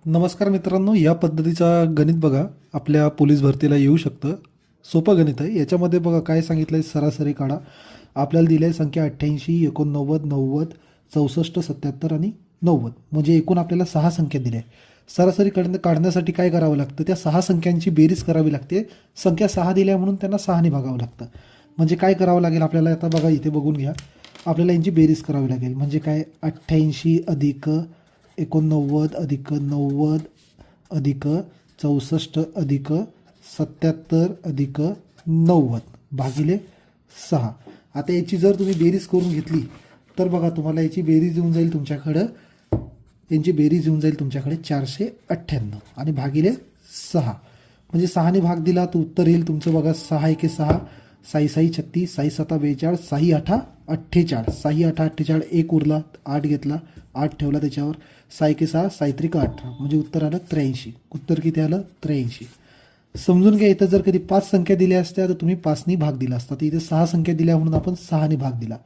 नमस्कार मित्रांनो, या पद्धतीचा गणित बघा आपल्या पोलीस भरतीला येऊ शकतं. सोपं गणित आहे. याच्यामध्ये बघा काय सांगितलं आहे, सरासरी काढा. आपल्याला दिली आहे संख्या 88, 89, 90, 64, 77 आणि 90. म्हणजे एकूण आपल्याला 6 संख्या दिल्या आहे. सरासरी काढण्यासाठी काय करावं लागतं, त्या 6 संख्यांची बेरीज करावी लागते. संख्या 6 दिल्या म्हणून त्यांना 6ने भागावं लागतं. म्हणजे काय करावं लागेल आपल्याला, आता बघा इथे बघून घ्या. आपल्याला यांची बेरीज करावी लागेल. म्हणजे काय, 88 अधिक 89 अधिक 90 अधिक 64 अधिक 77 अधिक 90 भागिले 6. आता याची जर तुम्ही बेरीज करून घेतली तर बघा तुम्हाला याची बेरीज येऊन जाईल तुमच्याकडं, यांची बेरीज येऊन जाईल तुमच्याकडे 498 आणि भागिले 6. म्हणजे 6ने भाग दिला तर उत्तर येईल तुमचं बघा 6 एके 6, 6 6 36, 6 7 42, 6 8 48, 6 8 48, एक उरला 8 घेतला, 8 ठेवला त्याच्यावर, 6 एके 6, 6 त्रिक 18. म्हणजे उत्तर आलं 83. उत्तर किती आलं? 83. समजून घ्या, इथं जर कधी 5 संख्या दिल्या असत्या तर तुम्ही 5नी भाग दिला असता. तर इथे 6 संख्या दिल्या म्हणून आपण 6ने भाग दिला.